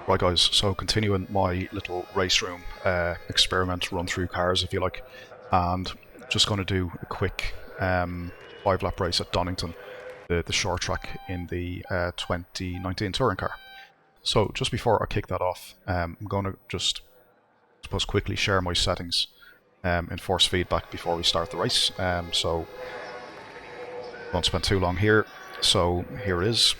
Right guys, so continuing my little race room experiment run through cars if you like, and just going to do a quick 5-lap race at Donington, the short track in the 2019 touring car. So just before I kick that off, I'm going to just, I suppose, quickly share my settings in force feedback before we start the race. So won't spend too long here. So here it is.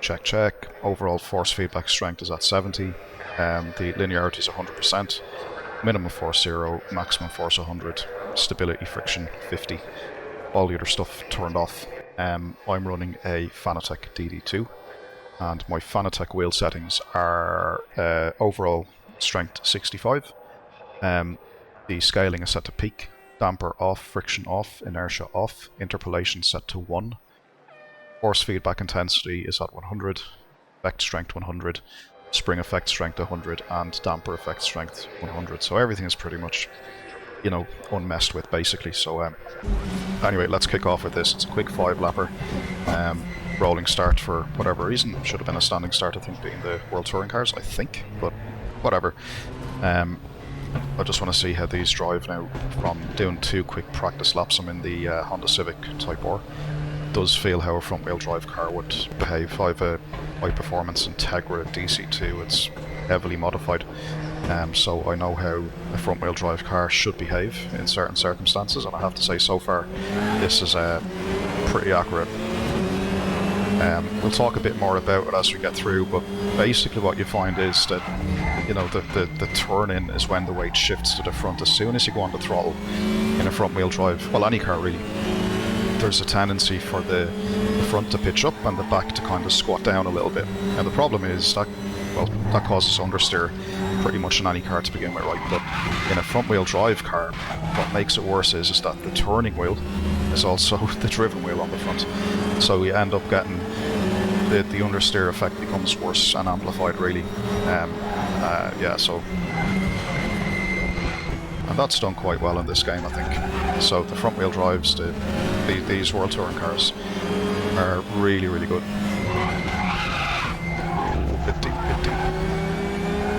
Check. Overall force feedback strength is at 70. The linearity is 100%. Minimum force 0. Maximum force 100. Stability friction 50. All the other stuff turned off. I'm running a Fanatec DD2, and my Fanatec wheel settings are overall strength 65. The scaling is set to peak. Damper off. Friction off. Inertia off. Interpolation set to 1. Force feedback intensity is at 100, effect strength 100, spring effect strength 100, and damper effect strength 100. So everything is pretty much, you know, unmessed with basically. So anyway, let's kick off with this. It's a quick 5-lapper, rolling start for whatever reason. Should have been a standing start, I think, being the World Touring cars, I think, but whatever. I just want to see how these drive now from doing 2 quick practice laps. I'm in the Honda Civic Type R. Does feel how a front-wheel drive car would behave. I have a high-performance Integra DC2. It's heavily modified, so I know how a front-wheel drive car should behave in certain circumstances, and I have to say so far this is pretty accurate. We'll talk a bit more about it as we get through, but basically what you find is that, you know, the turn-in is when the weight shifts to the front. As soon as you go on the throttle in a front-wheel drive, well, any car really, there's a tendency for the front to pitch up and the back to kind of squat down a little bit. And the problem is that, well, that causes understeer pretty much in any car to begin with, right? But in a front-wheel drive car, what makes it worse is that the turning wheel is also the driven wheel on the front. So you end up getting the understeer effect becomes worse and amplified, really. Yeah, so... and that's done quite well in this game, I think. So the front-wheel drives, these World Touring cars are really, really good. Bit deep.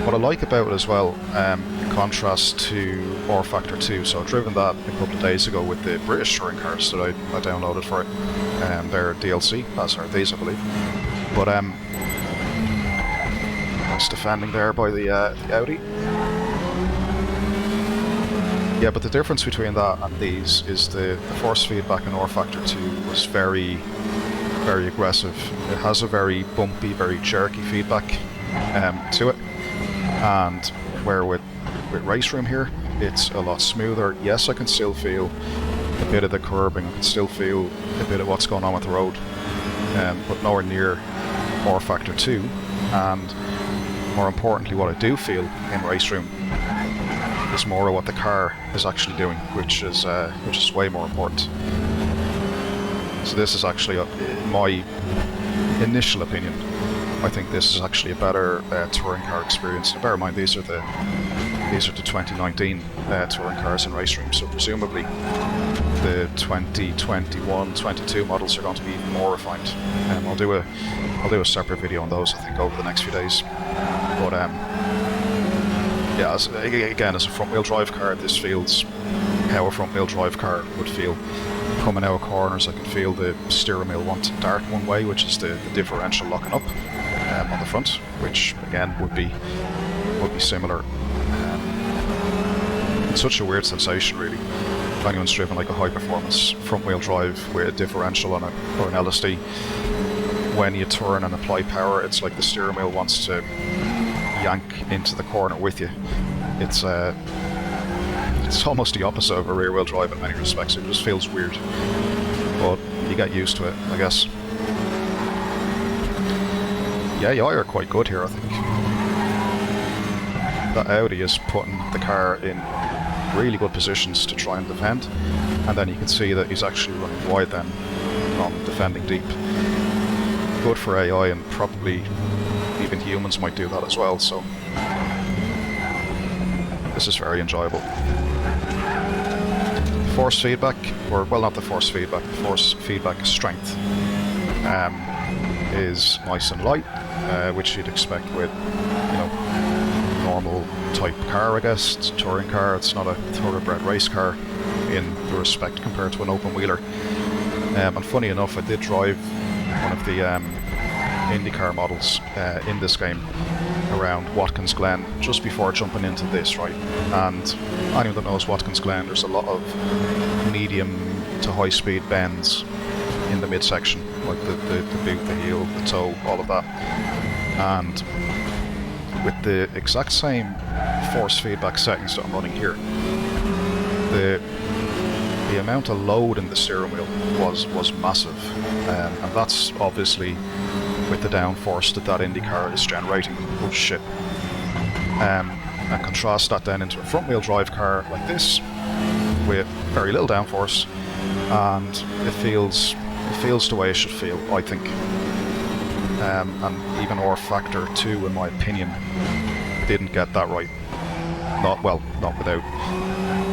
What I like about it as well, in contrast to R Factor 2, so I've driven that a couple of days ago with the British touring cars that I downloaded for it. They're DLC, as are these, I believe. But nice defending there by the Audi. Yeah, but the difference between that and these is the force feedback in R Factor 2 was very, very aggressive. It has a very bumpy, very jerky feedback to it, and where with RaceRoom here, it's a lot smoother. Yes, I can still feel a bit of the curbing, I can still feel a bit of what's going on with the road, but nowhere near R Factor 2, and more importantly, what I do feel in RaceRoom is more of what the car is actually doing, which is way more important. So this is actually, in my initial opinion, I think this is actually a better touring car experience. Now, bear in mind, these are the 2019 touring cars in RaceRoom, so presumably the 2021, 22 models are going to be even more refined. I'll do a separate video on those, I think, over the next few days. But yeah, as a front-wheel drive car, this feels how a front-wheel drive car would feel. Coming out of corners, I can feel the steering wheel want to dart one way, which is the differential locking up on the front, which again would be similar. It's such a weird sensation, really. If anyone's driven like a high-performance front-wheel drive with a differential on it or an LSD, when you turn and apply power, it's like the steering wheel wants to yank into the corner with you. It's almost the opposite of a rear-wheel drive in many respects. It just feels weird, but you get used to it, I guess. Yeah, you are quite good here, I think. That Audi is putting the car in really good positions to try and defend, and then you can see that he's actually running wide then from defending deep. Good for AI, and probably even humans might do that as well, so this is very enjoyable. Force feedback, or well, not the force feedback, force feedback strength. is nice and light, which you'd expect with, you know, normal type car, I guess. It's a touring car, it's not a thoroughbred race car in the respect compared to an open wheeler. And funny enough, I did drive one of the IndyCar models in this game around Watkins Glen just before jumping into this, right? And anyone that knows Watkins Glen, there's a lot of medium to high speed bends in the midsection, like the boot, the heel, the toe, all of that. And with the exact same force feedback settings that I'm running here, the amount of load in the steering wheel was massive, and that's obviously with the downforce that IndyCar is generating. Oh shit. And contrast that then into a front wheel drive car like this with very little downforce, and it feels the way it should feel, I think. And even R Factor 2, in my opinion, didn't get that right. Not without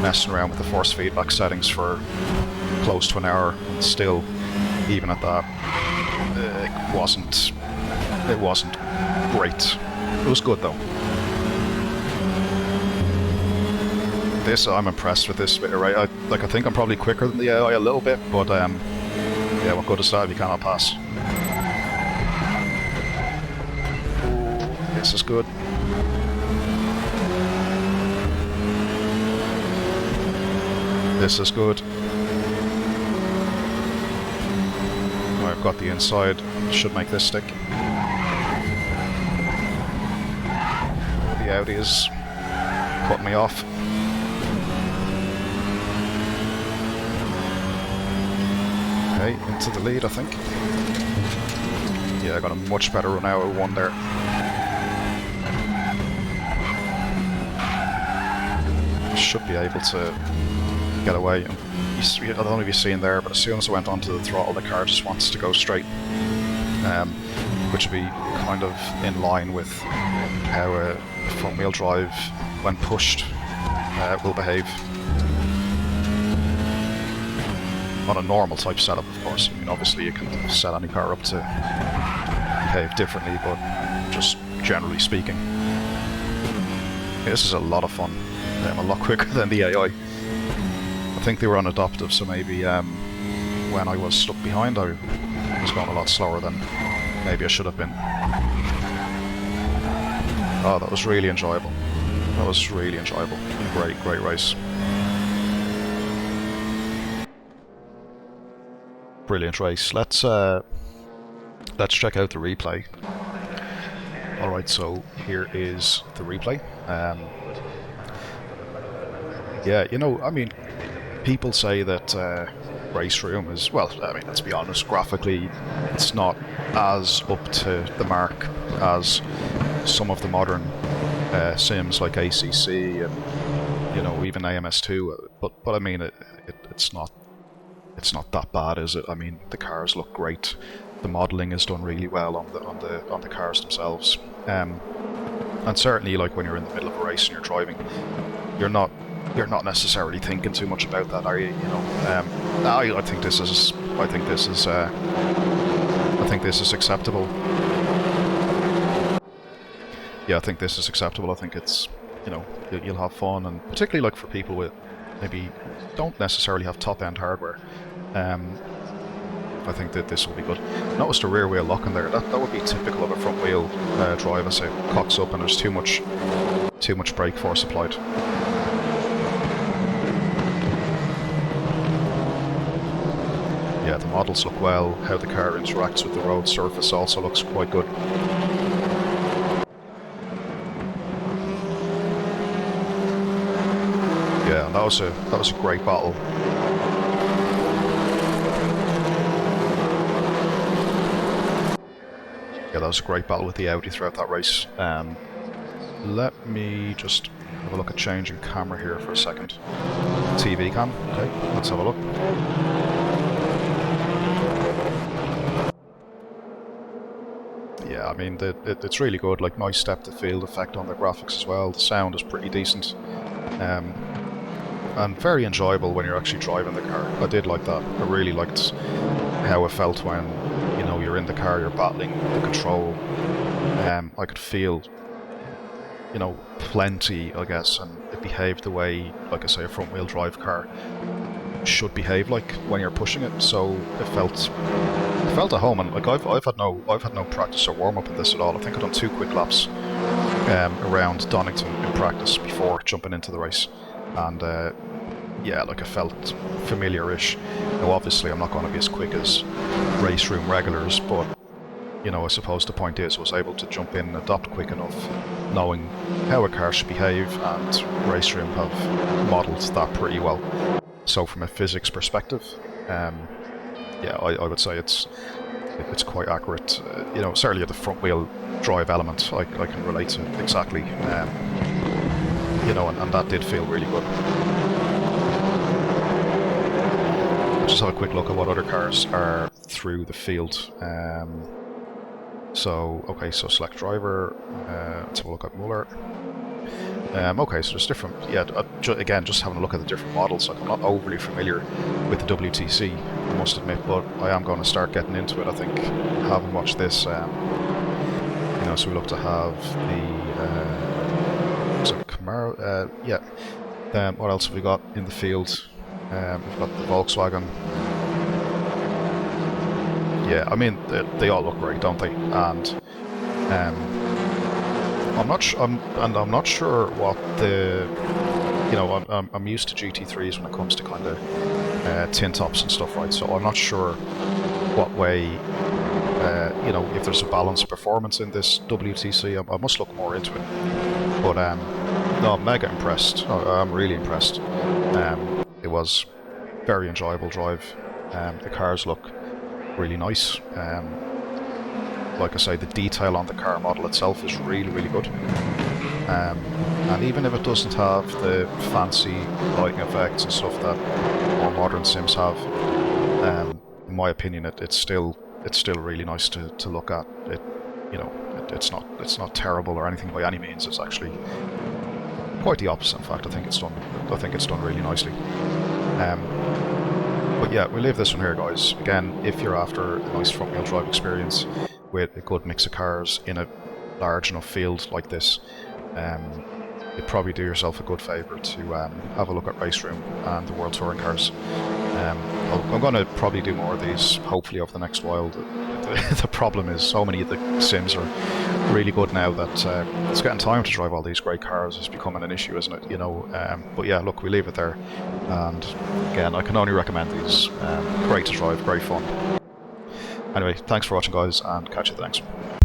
messing around with the force feedback settings for close to an hour, and still, even at that, it wasn't great. It was good though. This, I'm impressed with this bit, right? I think I'm probably quicker than the AI a little bit, but yeah, what good is that if you cannot pass? This is good. This is good. I've got the inside, should make this stick. The Audi is putting me off. Okay, into the lead, I think. Yeah, I got a much better run out of one there. Should be able to get away. I don't know if you've seen there, but as soon as I went onto the throttle, the car just wants to go straight, which would be kind of in line with how a front-wheel drive, when pushed, will behave. On a normal type setup, of course. I mean, obviously you can set any car up to behave differently, but just generally speaking. This is a lot of fun. A lot quicker than the AI. I think they were on adaptive, so maybe when I was stuck behind, I was going a lot slower than maybe I should have been. Oh, that was really enjoyable. That was really enjoyable. Great race. Brilliant race. Let's check out the replay. Alright, so here is the replay. Yeah, you know, I mean, people say that RaceRoom is, well, I mean, let's be honest, graphically, it's not as up to the mark as some of the modern sims like ACC and, you know, even AMS2. But I mean, it's not that bad, is it? I mean, the cars look great. The modelling is done really well on the cars themselves. And certainly, like when you're in the middle of a race and you're driving, you're not necessarily thinking too much about that, are you? You know, I think this is acceptable. Yeah, I think this is acceptable. I think it's, you know, you'll have fun, and particularly like for people with maybe don't necessarily have top-end hardware. I think that this will be good. Notice the rear wheel lock in there. That would be typical of a front wheel drive as it cocks up and there's too much brake force applied. Yeah, the models look well. How the car interacts with the road surface also looks quite good. Yeah, that was a great battle. Yeah, that was a great battle with the Audi throughout that race. Let me just have a look at changing camera here for a second. TV cam. Okay, let's have a look. Yeah, I mean, it's really good. Like, nice depth of field effect on the graphics as well. The sound is pretty decent. And very enjoyable when you're actually driving the car. I did like that. I really liked how it felt when, you know, you're you're in the car, you're battling the control. I could feel, you know, plenty, I guess, and it behaved the way, like I say, a front-wheel drive car should behave like when you're pushing it. So it felt at home, and like I've had no practice or warm up in this at all. I think I've done 2 quick laps around Donington in practice before jumping into the race, and yeah, like I felt familiar-ish. Now obviously I'm not going to be as quick as RaceRoom regulars, but you know, I suppose the point is I was able to jump in and adopt quick enough, knowing how a car should behave, and RaceRoom have modelled that pretty well. So from a physics perspective, yeah, I would say it's quite accurate. You know, certainly at the front wheel drive element, I can relate to exactly. You know, and that did feel really good. Just have a quick look at what other cars are through the field. So, okay, so select driver, let's have a look at Muller. Okay, so there's different, yeah, again, just having a look at the different models. Like, I'm not overly familiar with the WTC, I must admit, but I am going to start getting into it, I think, having watched this. You know, so we look to have the, is it Camaro? Yeah. What else have we got in the field? We've got the Volkswagen. Yeah, I mean, they all look great, don't they? And I'm not sure what the, you know, I'm used to GT3s when it comes to kind of tin tops and stuff, right? So I'm not sure what way, you know, if there's a balanced performance in this WTC. I must look more into it. But no, I'm mega impressed. I'm really impressed. It was very enjoyable drive. The cars look really nice. Like I say, the detail on the car model itself is really, really good. And even if it doesn't have the fancy lighting effects and stuff that more modern sims have, in my opinion, it's still really nice to look at. It, you know, it's not terrible or anything by any means. It's actually quite the opposite. In fact, I think it's done really nicely. But yeah, we'll leave this one here, guys. Again, if you're after a nice front-wheel drive experience with a good mix of cars in a large enough field like this, you'd probably do yourself a good favour to have a look at RaceRoom and the World Touring cars. I'm going to probably do more of these, hopefully, over the next while. The problem is so many of the sims are really good now that it's getting time to drive all these great cars is becoming an issue, isn't it? You know. But yeah, look, we leave it there. And again, I can only recommend these. Great to drive, great fun. Anyway, thanks for watching, guys, and catch you at the next one.